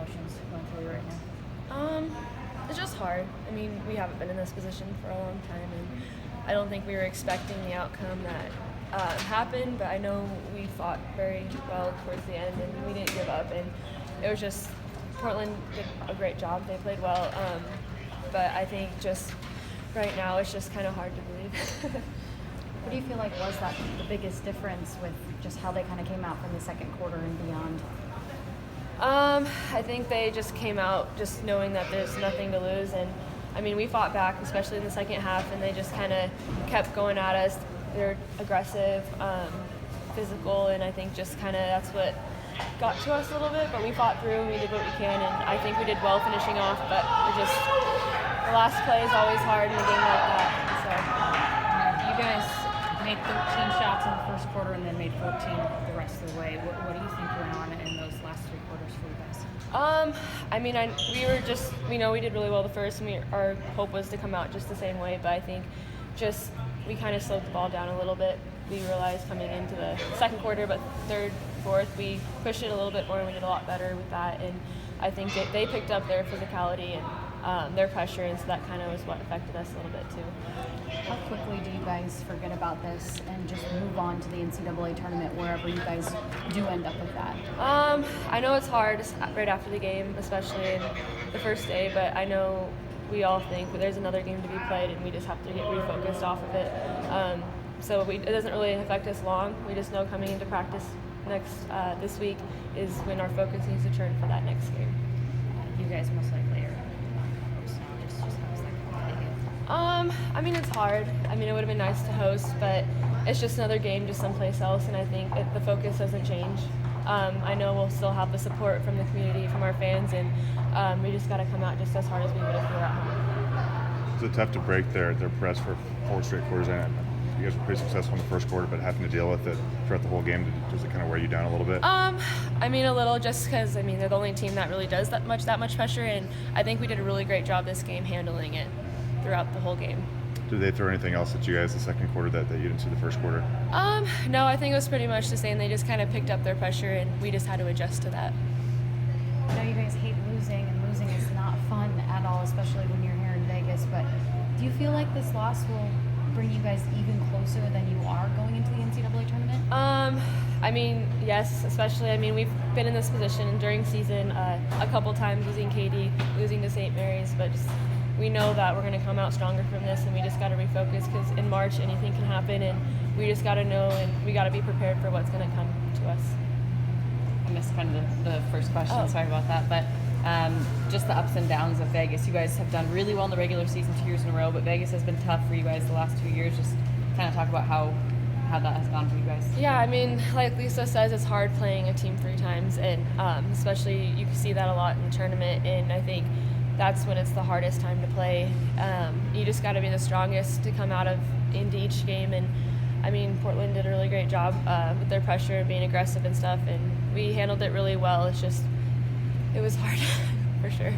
emotions going through you right now? It's just hard. I mean, we haven't been in this position for a long time, and I don't think we were expecting the outcome that happened, but I know we fought very well towards the end, and we didn't give up, and it was just Portland did a great job. They played well, but I think just right now it's just kind of hard to believe. What do you feel like was the biggest difference with just how they kind of came out from the second quarter and beyond? I think they just came out just knowing that there's nothing to lose, and I mean we fought back, especially in the second half, and they just kind of kept going at us. They're aggressive, physical, and I think just kind of that's what got to us a little bit, but we fought through and we did what we can, and I think we did well finishing off, but the last play is always hard in a game like that. So you guys made 13 shots in the first quarter and then made 14 the rest of the way. What do you think went on in those last three quarters for you guys? I mean, we know we did really well the first, and our hope was to come out just the same way, but I think just we kind of slowed the ball down a little bit. We realized coming into the second quarter, but third, fourth, we pushed it a little bit more, and we did a lot better with that, and I think they picked up their physicality and their pressure, and so that kind of was what affected us a little bit too. How quickly do you guys forget about this and just move on to the NCAA tournament wherever you guys do end up with that? I know it's hard right after the game, especially in the first day, but I know we all think there's another game to be played and we just have to get refocused off of it. So it doesn't really affect us long. We just know coming into practice this week is when our focus needs to turn for that next game. You guys most likely are host now. Just how's that going? I mean, it's hard. I mean, it would have been nice to host, but it's just another game just someplace else, and I think the focus doesn't change. I know we'll still have the support from the community, from our fans, and we just got to come out just as hard as we would if we were at home. Is it tough to break their press for 4 straight quarters? And you guys were pretty successful in the first quarter, but having to deal with it throughout the whole game, does it kind of wear you down a little bit? I mean, a little, just because, I mean, they're the only team that really does that much pressure, and I think we did a really great job this game handling it throughout the whole game. Did they throw anything else at you guys the second quarter that you didn't see the first quarter? No, I think it was pretty much the same. They just kind of picked up their pressure, and we just had to adjust to that. I know you guys hate losing, and losing is not fun at all, especially when you're here in Vegas, but do you feel like this loss will bring you guys even closer than you are going into the NCAA tournament? I mean, yes, especially, I mean, we've been in this position during season a couple times, losing Katie, losing to St. Mary's, but just, we know that we're going to come out stronger from this, and we just got to refocus because in March anything can happen, and we just got to know and we got to be prepared for what's going to come to us. I missed kind of the first question, sorry about that, but just the ups and downs of Vegas. You guys have done really well in the regular season 2 years in a row, but Vegas has been tough for you guys the last 2 years. Just kind of talk about how that has gone for you guys. Yeah, I mean, like Lisa says, it's hard playing a team 3 times, and especially you can see that a lot in the tournament, and I think that's when it's the hardest time to play. You just got to be the strongest to come out of into each game, and I mean, Portland did a really great job with their pressure, being aggressive and stuff, and we handled it really well. It's just, it was hard for sure.